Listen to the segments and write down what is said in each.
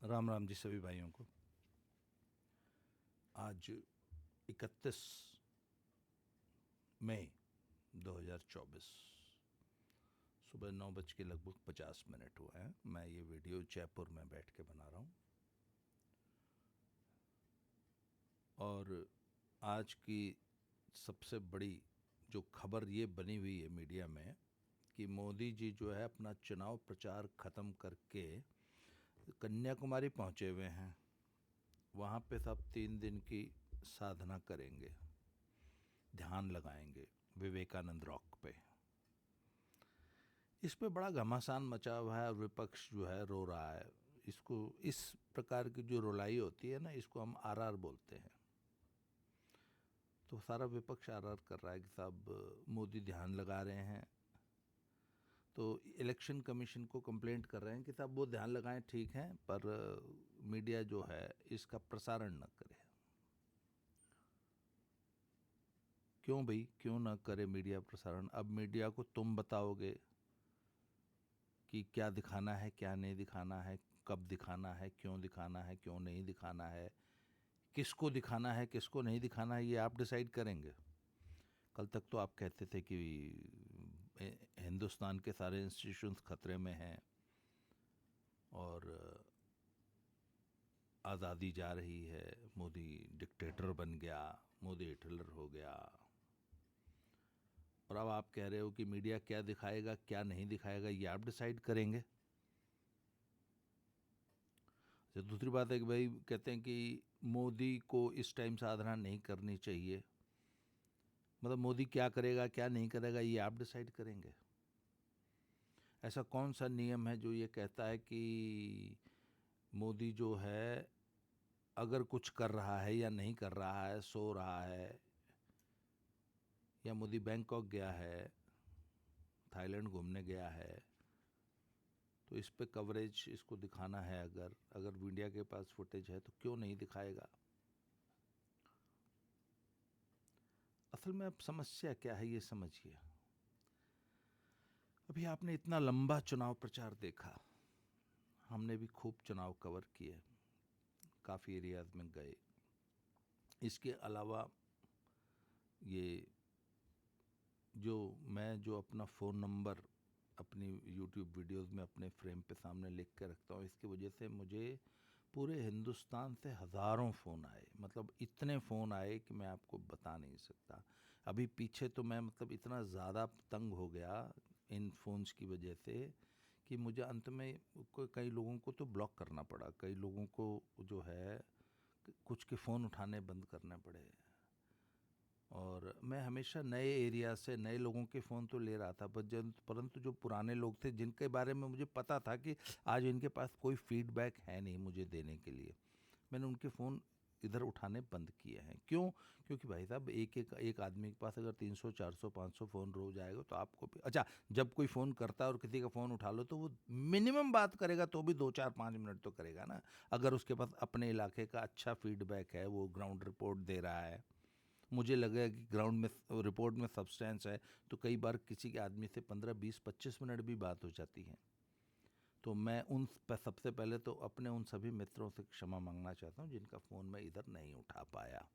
राम राम जी सभी भाइयों को। आज 31 मई 2024 सुबह 9 बज के लगभग 50 मिनट हुए हैं। मैं ये वीडियो जयपुर में बैठ के बना रहा हूँ और आज की सबसे बड़ी जो खबर ये बनी हुई है मीडिया में कि मोदी जी जो है अपना चुनाव प्रचार ख़त्म करके कन्याकुमारी पहुँचे हुए हैं। वहाँ पे सब 3 दिन की साधना करेंगे, ध्यान लगाएंगे विवेकानंद रॉक पे। इस पे बड़ा घमासान मचा हुआ है और विपक्ष जो है रो रहा है। इसको, इस प्रकार की जो रुलाई होती है ना, इसको हम आरआर बोलते हैं। तो सारा विपक्ष आरआर कर रहा है कि साहब मोदी ध्यान लगा रहे हैं, तो इलेक्शन कमीशन को कंप्लेंट कर रहे हैं कि साहब वो ध्यान लगाएं, ठीक है, पर मीडिया जो है इसका प्रसारण न करे। क्यों भाई, क्यों ना करे मीडिया प्रसारण? अब मीडिया को तुम बताओगे कि क्या दिखाना है, क्या नहीं दिखाना है, कब दिखाना है, क्यों दिखाना है, क्यों नहीं दिखाना है, किसको दिखाना है, किसको नहीं दिखाना है, ये आप डिसाइड करेंगे। कल तक तो आप कहते थे कि हिंदुस्तान के सारे इंस्टीट्यूशंस खतरे में हैं और आज़ादी जा रही है, मोदी डिक्टेटर बन गया, मोदी हिटलर हो गया। और अब आप कह रहे हो कि मीडिया क्या दिखाएगा, क्या नहीं दिखाएगा, ये आप डिसाइड करेंगे। तो दूसरी बात है कि भाई कहते हैं कि मोदी को इस टाइम साधना नहीं करनी चाहिए। मतलब मोदी क्या करेगा, क्या नहीं करेगा, ये आप डिसाइड करेंगे। ऐसा कौन सा नियम है जो ये कहता है कि मोदी जो है अगर कुछ कर रहा है या नहीं कर रहा है, सो रहा है, या मोदी बैंकॉक गया है, थाईलैंड घूमने गया है, तो इस पे कवरेज इसको दिखाना है। अगर मीडिया के पास फुटेज है तो क्यों नहीं दिखाएगा? असल में अब समस्या क्या है ये समझिए। अभी आपने इतना लंबा चुनाव प्रचार देखा, हमने भी खूब चुनाव कवर किए, काफ़ी एरियाज में गए। इसके अलावा ये जो अपना फ़ोन नंबर अपनी यूट्यूब वीडियोस में अपने फ्रेम पे सामने लिख के रखता हूँ, इसकी वजह से मुझे पूरे हिंदुस्तान से हज़ारों फ़ोन आए। मतलब इतने फ़ोन आए कि मैं आपको बता नहीं सकता। अभी पीछे तो मैं मतलब इतना ज़्यादा तंग हो गया इन फ़ोन्स की वजह से कि मुझे अंत में कई लोगों को तो ब्लॉक करना पड़ा, कई लोगों को जो है कुछ के फ़ोन उठाने बंद करने पड़े। और मैं हमेशा नए एरिया से नए लोगों के फ़ोन तो ले रहा था, परंतु जो पुराने लोग थे जिनके बारे में मुझे पता था कि आज इनके पास कोई फीडबैक है नहीं मुझे देने के लिए, मैंने उनके फ़ोन इधर उठाने बंद किए हैं। क्यों? क्योंकि भाई साहब एक आदमी के पास अगर 300 400 500 फ़ोन रोज़ आएगा तो आपको भी अच्छा, जब कोई फ़ोन करता है और किसी का फ़ोन उठा लो तो वो मिनिमम बात करेगा तो भी 2 4 5 मिनट तो करेगा ना। अगर उसके पास अपने इलाके का अच्छा फीडबैक है, वो ग्राउंड रिपोर्ट दे रहा है, मुझे लगा कि ग्राउंड में रिपोर्ट में सब्सटेंस है, तो कई बार किसी के आदमी से 15 20 25 मिनट भी बात हो जाती है। तो मैं सबसे पहले तो अपने उन सभी मित्रों से क्षमा मांगना चाहता हूँ जिनका फ़ोन मैं इधर नहीं उठा पाया।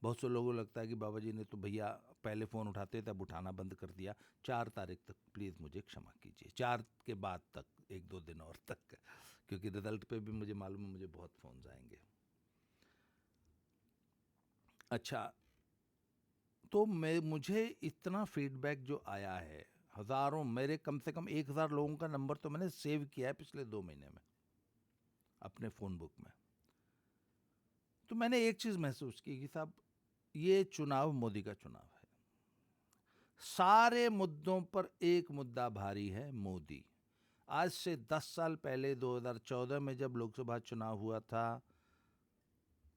बहुत से लोगों को लगता है कि बाबा जी ने तो भैया पहले फ़ोन उठाते तब उठाना बंद कर दिया। 4 तारीख तक प्लीज़ मुझे क्षमा कीजिए, 4 के बाद तक 1 2 दिन और तक, क्योंकि रिज़ल्ट पे भी मुझे मालूम है मुझे बहुत फ़ोन आएंगे। अच्छा, तो मुझे इतना फीडबैक जो आया है, हज़ारों, मेरे कम से कम 1000 लोगों का नंबर तो मैंने सेव किया है पिछले 2 महीने में अपने फ़ोन बुक में। तो मैंने एक चीज़ महसूस की कि साहब ये चुनाव मोदी का चुनाव है। सारे मुद्दों पर एक मुद्दा भारी है, मोदी। आज से 10 साल पहले 2014 में जब लोकसभा चुनाव हुआ था,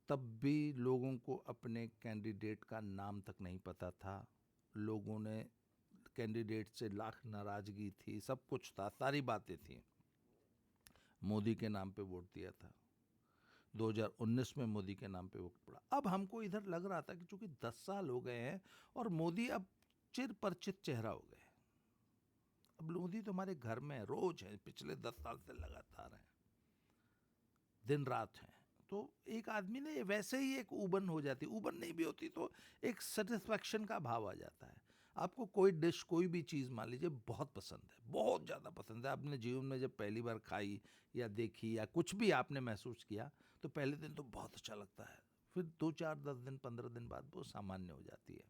तब भी लोगों को अपने कैंडिडेट का नाम तक नहीं पता था। लोगों ने कैंडिडेट से लाख नाराज़गी थी, सब कुछ था, सारी बातें थी। मोदी के नाम पे वोट दिया था। 2019 में मोदी के नाम पे वोट पड़ा। अब हमको इधर लग रहा था कि चूंकि 10 साल हो गए हैं और मोदी अब चिर परिचित चेहरा हो गए। अब मोदी तो हमारे घर में रोज है, पिछले 10 साल से लगातार है। दिन रात हैं, तो एक आदमी ने वैसे ही एक ऊबन हो जाती, ऊबन नहीं भी होती तो एक सेटिस्फैक्शन का भाव आ जाता है। आपको कोई डिश, कोई भी चीज़ मान लीजिए बहुत पसंद है, बहुत ज़्यादा पसंद है, आपने जीवन में जब पहली बार खाई या देखी या कुछ भी आपने महसूस किया, तो पहले दिन तो बहुत अच्छा लगता है, फिर 2 4 10 दिन 15 दिन बाद वो सामान्य हो जाती है,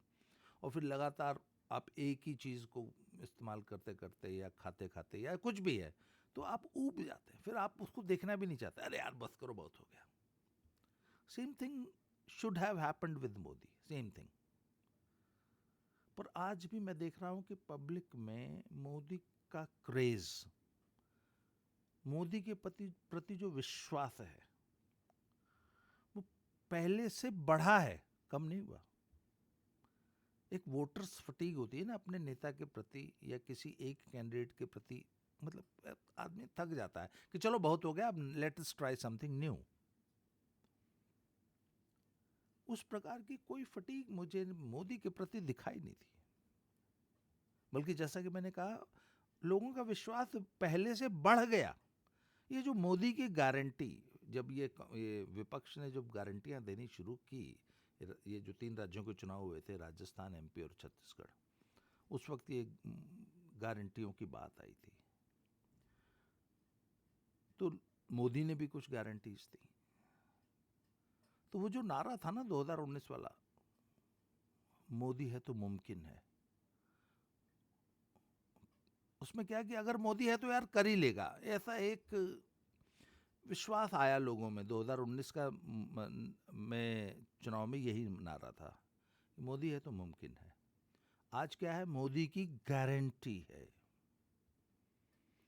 और फिर लगातार आप एक ही चीज़ को इस्तेमाल करते करते या खाते खाते या कुछ भी है, तो आप ऊब जाते हैं, फिर आप उसको देखना भी नहीं चाहते, अरे यार बस करो, बहुत हो गया। Same thing should have happened with Modi, same thing. पर आज भी मैं देख रहा हूं कि पब्लिक में मोदी का क्रेज, मोदी के प्रति जो विश्वास है, वो पहले से बढ़ा है, कम नहीं हुआ। एक वोटर्स फटीग होती है ना अपने नेता के प्रति या किसी एक कैंडिडेट के प्रति, मतलब आदमी थक जाता है कि चलो बहुत हो गया, अब let us try something new. उस प्रकार की कोई फटीग मुझे मोदी के प्रति दिखाई नहीं थी, बल्कि जैसा कि मैंने कहा, लोगों का विश्वास पहले से बढ़ गया। ये जो मोदी की गारंटी, जब ये विपक्ष ने जब गारंटियां देनी शुरू की, ये जो 3 राज्यों के चुनाव हुए थे, राजस्थान, एमपी और छत्तीसगढ़, उस वक्त ये गारंटियों की बात आई थी, तो मोदी ने भी कुछ गारंटीज दी। तो वो जो नारा था ना 2019 वाला, मोदी है तो मुमकिन है, उसमें क्या कि अगर मोदी है तो यार कर ही लेगा, ऐसा एक विश्वास आया लोगों में। 2019 का में चुनाव में यही नारा था, मोदी है तो मुमकिन है। आज क्या है, मोदी की गारंटी है,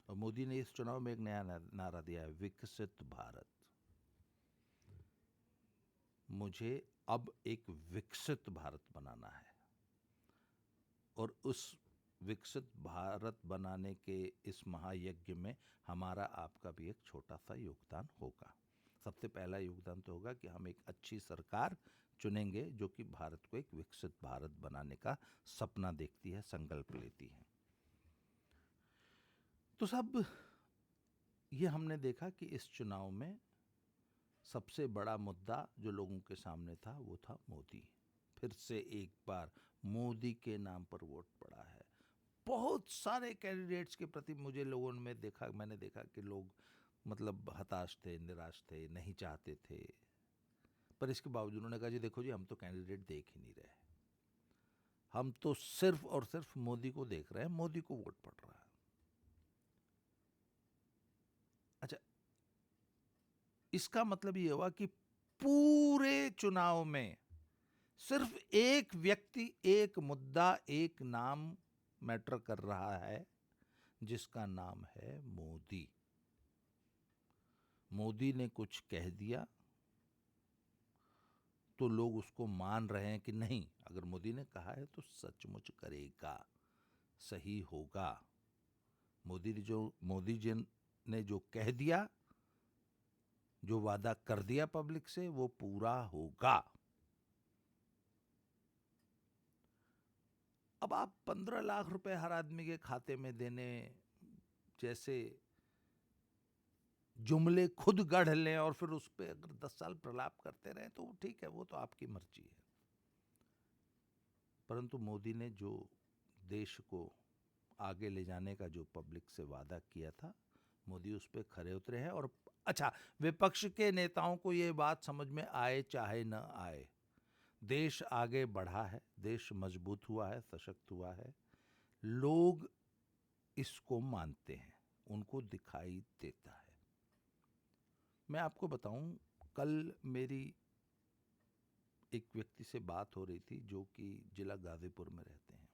और मोदी ने इस चुनाव में एक नया नारा दिया है, विकसित भारत। मुझे अब एक विकसित भारत बनाना है, और उस विकसित भारत बनाने के इस महायज्ञ में हमारा आपका भी एक छोटा सा योगदान होगा। सबसे पहला योगदान तो होगा कि हम एक अच्छी सरकार चुनेंगे जो कि भारत को एक विकसित भारत बनाने का सपना देखती है, संकल्प लेती है। तो सब ये हमने देखा कि इस चुनाव में सबसे बड़ा मुद्दा जो लोगों के सामने था वो था मोदी। फिर से एक बार मोदी के नाम पर वोट पड़ा है। बहुत सारे कैंडिडेट्स के प्रति मैंने देखा कि लोग मतलब हताश थे, निराश थे, नहीं चाहते थे, पर इसके बावजूद उन्होंने कहा जी देखो जी, हम तो कैंडिडेट देख ही नहीं रहे, हम तो सिर्फ और सिर्फ मोदी को देख रहे हैं, मोदी को वोट पड़ रहा है। अच्छा, इसका मतलब ये हुआ कि पूरे चुनाव में सिर्फ एक व्यक्ति, एक मुद्दा, एक नाम मैटर कर रहा है, जिसका नाम है मोदी। मोदी ने कुछ कह दिया तो लोग उसको मान रहे हैं कि नहीं, अगर मोदी ने कहा है तो सचमुच करेगा, सही होगा। मोदी जी ने जो कह दिया, जो वादा कर दिया पब्लिक से, वो पूरा होगा। अब आप 15 लाख रुपए हर आदमी के खाते में देने जैसे जुमले खुद गढ़ लें और फिर उस पर अगर 10 साल प्रलाप करते रहे तो ठीक है, वो तो आपकी मर्जी है। परंतु मोदी ने जो देश को आगे ले जाने का जो पब्लिक से वादा किया था, मोदी उस पर खरे उतरे हैं। और अच्छा, विपक्ष के नेताओं को ये बात समझ में आए चाहे न आए, देश आगे बढ़ा है, देश मजबूत हुआ है, सशक्त हुआ है, लोग इसको मानते हैं, उनको दिखाई देता है। मैं आपको बताऊं, कल मेरी एक व्यक्ति से बात हो रही थी जो कि जिला गाजीपुर में रहते हैं।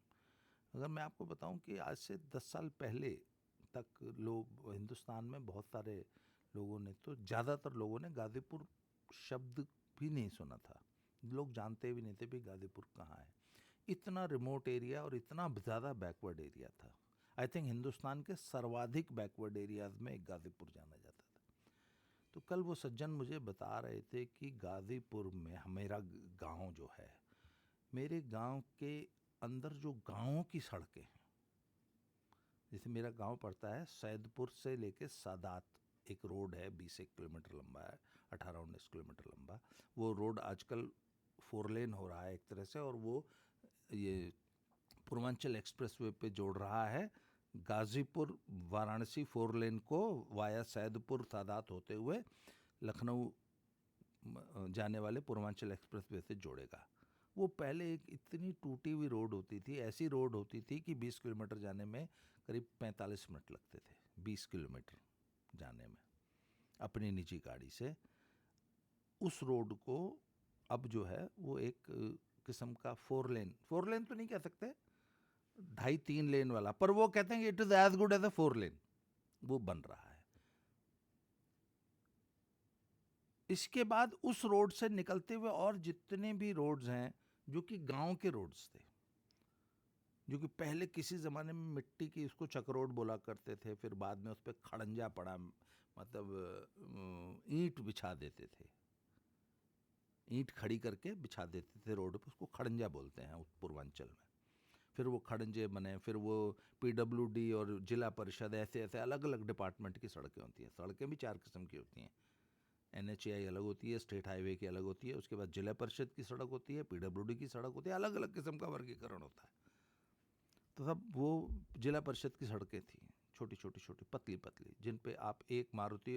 अगर मैं आपको बताऊं कि आज से 10 साल पहले तक लोग हिंदुस्तान में बहुत सारे लोगों ने, तो ज़्यादातर लोगों ने गाजीपुर शब्द भी नहीं सुना था, लोग जानते भी नहीं थे भी गाजीपुर कहाँ है। इतना रिमोट एरिया और इतना ज़्यादा बैकवर्ड एरिया था। आई थिंक हिंदुस्तान के सर्वाधिक बैकवर्ड एरियाज़ में गाजीपुर जाना जाता था। तो कल वो सज्जन मुझे बता रहे थे कि गाजीपुर में मेरा गांव जो है, मेरे गांव के अंदर जो गांवों की सड़कें हैं, जैसे मेरा गांव पड़ता है सैदपुर से लेके सादात, एक रोड है 21 किलोमीटर लंबा है, 18-19 किलोमीटर लंबा। वो रोड आजकल 4 लेन हो रहा है एक तरह से, और वो ये पूर्वांचल एक्सप्रेसवे पे जोड़ रहा है गाजीपुर वाराणसी 4 लेन को वाया सैदपुर सादात होते हुए लखनऊ जाने वाले पूर्वांचल एक्सप्रेसवे से जोड़ेगा। वो पहले एक इतनी टूटी हुई रोड होती थी, ऐसी रोड होती थी कि 20 किलोमीटर जाने में करीब 45 मिनट लगते थे, 20 किलोमीटर जाने में अपनी निजी गाड़ी से। उस रोड को अब जो है वो एक किस्म का 4 लेन तो नहीं कह सकते, 2.5-3 लेन वाला, पर वो कहते हैं कि it is as good as a 4 lane, वो बन रहा है। इसके बाद उस रोड से निकलते हुए और जितने भी रोड्स हैं जो कि गांव के रोड्स थे, जो कि पहले किसी ज़माने में मिट्टी की उसको चकरोड बोला करते थे, फिर बाद में उस पर खड़ंजा पड़ा, मतलब ईंट बिछा देते थे, ईंट खड़ी करके बिछा देते थे रोड पे, उसको खड़ंजा बोलते हैं पूर्वांचल में। फिर वो खड़ंजे बने, फिर वो PWD और जिला परिषद ऐसे ऐसे अलग अलग डिपार्टमेंट की सड़कें होती हैं। सड़कें भी 4 किस्म की होती हैं, NHAI अलग होती है, स्टेट हाईवे की अलग होती है, उसके बाद जिला परिषद की सड़क होती है, PWD की सड़क होती है, अलग अलग किस्म का वर्गीकरण होता है। तो सब वो जिला परिषद की सड़कें थी, छोटी छोटी छोटी पतली पतली, जिन पे आप एक मारुति,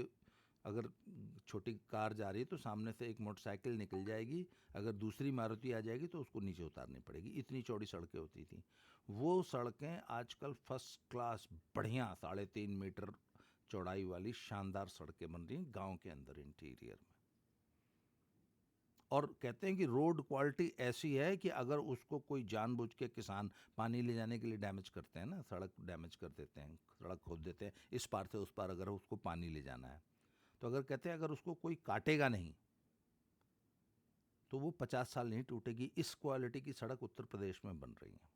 अगर छोटी कार जा रही है तो सामने से एक मोटरसाइकिल निकल जाएगी, अगर दूसरी मारुति आ जाएगी तो उसको नीचे उतारनी पड़ेगी, इतनी चौड़ी सड़कें होती थी। वो सड़कें आजकल फर्स्ट क्लास बढ़िया 3.5 मीटर चौड़ाई वाली शानदार सड़कें बन रही हैं गाँव के अंदर इंटीरियर में। और कहते हैं कि रोड क्वालिटी ऐसी है कि अगर उसको कोई जानबूझ के किसान पानी ले जाने के लिए डैमेज करते हैं ना, सड़क डैमेज कर देते हैं, सड़क खोद देते हैं इस पार से उस पार, अगर उसको पानी ले जाना है, तो अगर कहते हैं अगर उसको कोई काटेगा नहीं तो वो 50 साल नहीं टूटेगी। इस क्वालिटी की सड़क उत्तर प्रदेश में बन रही है।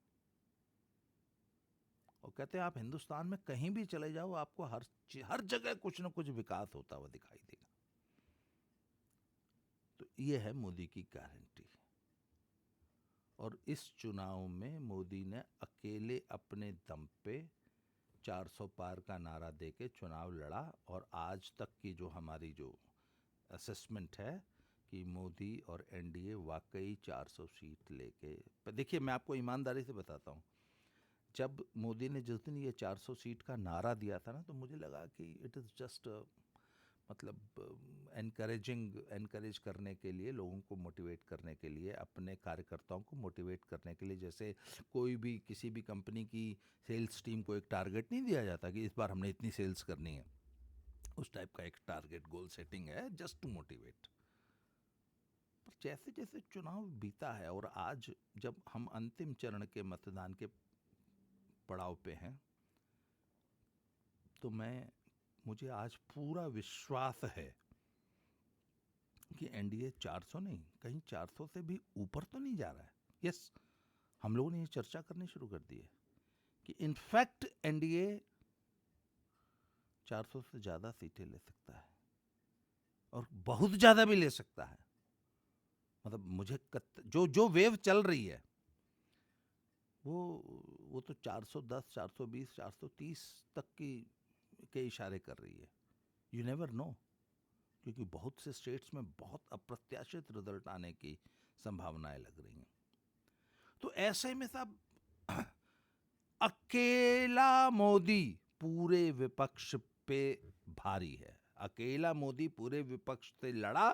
और कहते हैं आप हिंदुस्तान में कहीं भी चले जाओ, आपको हर जगह कुछ ना कुछ विकास होता हुआ दिखाई देगा। तो ये है मोदी की गारंटी। और इस चुनाव में मोदी ने अकेले अपने दम पे 400 पार का नारा देके चुनाव लड़ा, और आज तक की जो हमारी जो असेसमेंट है कि मोदी और NDA वाकई 400 सीट लेके, पर देखिए मैं आपको ईमानदारी से बताता हूँ, जब मोदी ने जिस दिन ये 400 सीट का नारा दिया था ना, तो मुझे लगा कि इट इज़ जस्ट मतलब एनकरेज करने के लिए, लोगों को मोटिवेट करने के लिए, अपने कार्यकर्ताओं को मोटिवेट करने के लिए। जैसे कोई भी किसी भी कंपनी की सेल्स टीम को एक टारगेट नहीं दिया जाता कि इस बार हमने इतनी सेल्स करनी है, उस टाइप का एक टारगेट गोल सेटिंग है, जस्ट टू मोटिवेट। पर जैसे जैसे चुनाव बीता है और आज जब हम अंतिम चरण के मतदान के पड़ाव पे हैं, तो मुझे आज पूरा विश्वास है कि NDA 400 नहीं, कहीं 400 से भी ऊपर तो नहीं जा रहा है। यस, हम लोगों ने ये चर्चा करनी शुरू कर दी है कि इनफैक्ट NDA 400 से ज़्यादा सीटें ले सकता है, और बहुत ज़्यादा भी ले सकता है। मतलब मुझे जो वेव चल रही है वो तो 410, 420, 430 तक के इशारे कर रही है। यू नेवर नो, क्योंकि बहुत से स्टेट्स में बहुत अप्रत्याशित रिजल्ट आने की संभावनाएं लग रही हैं। तो ऐसे में साहब अकेला मोदी पूरे विपक्ष पे भारी है। अकेला मोदी पूरे विपक्ष से लड़ा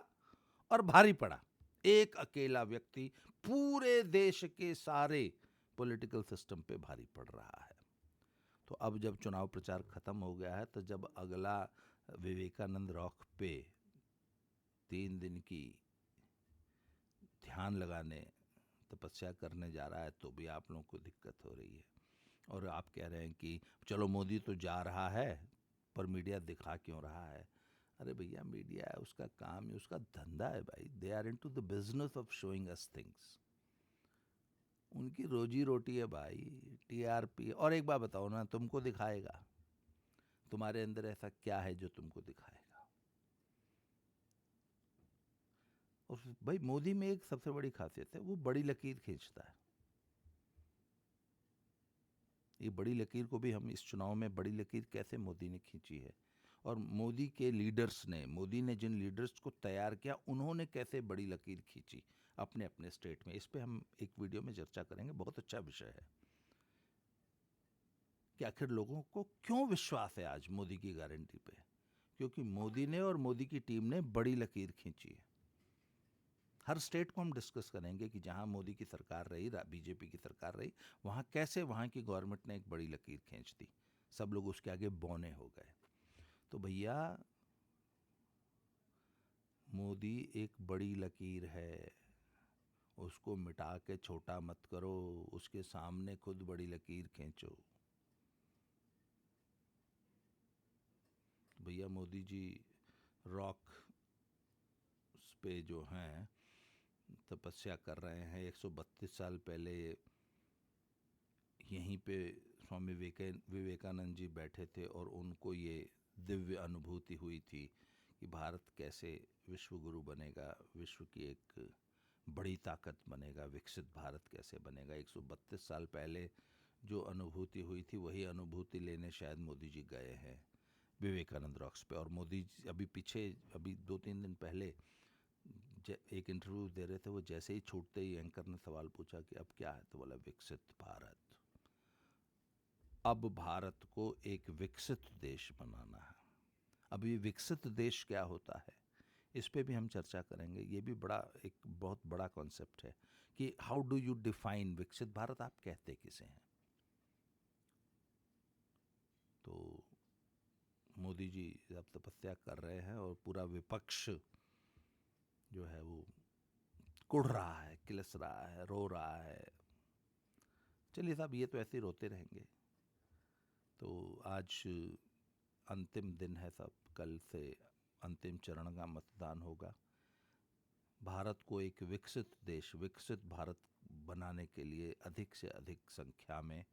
और भारी पड़ा। एक अकेला व्यक्ति पूरे देश के सारे पॉलिटिकल सिस्टम पे भारी पड़ रहा है। तो अब जब चुनाव प्रचार खत्म हो गया है, तो जब अगला विवेकानंद रॉक पे 3 दिन की ध्यान लगाने, तपस्या करने जा रहा है, तो भी आप लोगों को दिक्कत हो रही है। और आप कह रहे हैं कि चलो मोदी तो जा रहा है, पर मीडिया दिखा क्यों रहा है? अरे भैया, मीडिया है, उसका काम है, उसका धंधा है भाई। They are into the business of showing us things. उनकी रोजी रोटी है भाई, TRP। और एक बात बताओ ना, तुमको दिखाएगा, तुम्हारे अंदर ऐसा क्या है जो तुमको दिखाएगा? और भाई मोदी में एक सबसे बड़ी खासियत है, वो बड़ी लकीर खींचता है। ये बड़ी लकीर को भी हम इस चुनाव में, बड़ी लकीर कैसे मोदी ने खींची है, और मोदी के लीडर्स ने, मोदी ने जिन लीडर्स को तैयार किया, उन्होंने कैसे बड़ी लकीर खींची अपने अपने स्टेट में। इस पे हम एक वीडियो में चर्चा करेंगे, बहुत अच्छा विषय है कि आखिर लोगों को क्यों विश्वास है आज मोदी की गारंटी पे। क्योंकि मोदी ने और मोदी की टीम ने बड़ी लकीर खींची है। हर स्टेट को हम डिस्कस करेंगे कि जहां मोदी की सरकार रही, बीजेपी की सरकार रही, वहां कैसे वहां की गवर्नमेंट ने एक बड़ी लकीर खींच दी, सब लोग उसके आगे बौने हो गए। तो भैया, मोदी एक बड़ी लकीर है, उसको मिटा के छोटा मत करो, उसके सामने खुद बड़ी लकीर खींचो। भैया मोदी जी रॉक पे जो हैं तपस्या कर रहे हैं। 132 साल पहले यहीं पे स्वामी विवेकानंद जी बैठे थे और उनको ये दिव्य अनुभूति हुई थी कि भारत कैसे विश्व गुरु बनेगा, विश्व की एक बड़ी ताकत बनेगा, विकसित भारत कैसे बनेगा। 132 साल पहले जो अनुभूति हुई थी, वही अनुभूति लेने शायद मोदी जी गए हैं विवेकानंद रॉक्स पे। और मोदी जी अभी 2-3 दिन पहले एक इंटरव्यू दे रहे थे, वो जैसे ही छूटते ही एंकर ने सवाल पूछा कि अब क्या है, तो बोला विकसित भारत। अब भारत को एक विकसित देश बनाना है। अब ये विकसित देश क्या होता है, इस पे भी हम चर्चा करेंगे। ये भी एक बहुत बड़ा कॉन्सेप्ट है कि हाउ डू यू डिफाइन विकसित भारत, आप कहते किसे हैं। तो मोदी जी अब तपस्या कर रहे हैं और पूरा विपक्ष जो है वो कुढ़ रहा है, किलस रहा है, रो रहा है। चलिए साहब, ये तो ऐसे ही रोते रहेंगे। तो आज अंतिम दिन है सब, कल से अंतिम चरण का मतदान होगा। भारत को एक विकसित देश, विकसित भारत बनाने के लिए अधिक से अधिक संख्या में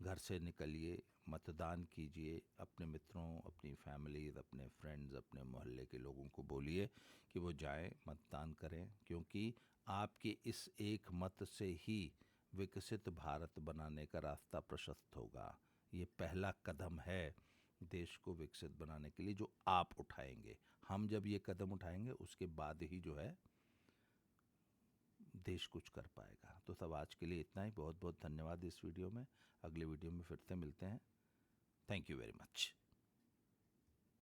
घर से निकलिए, मतदान कीजिए। अपने मित्रों, अपनी फैमिलीज, अपने फ्रेंड्स, अपने मोहल्ले के लोगों को बोलिए कि वो जाएं, मतदान करें, क्योंकि आपके इस एक मत से ही विकसित भारत बनाने का रास्ता प्रशस्त होगा। ये पहला कदम है देश को विकसित बनाने के लिए जो आप उठाएंगे। हम जब ये कदम उठाएंगे उसके बाद ही जो है देश कुछ कर पाएगा। तो सब आज के लिए इतना ही। बहुत बहुत धन्यवाद इस वीडियो में। अगले वीडियो में फिर से मिलते हैं। Thank you very much.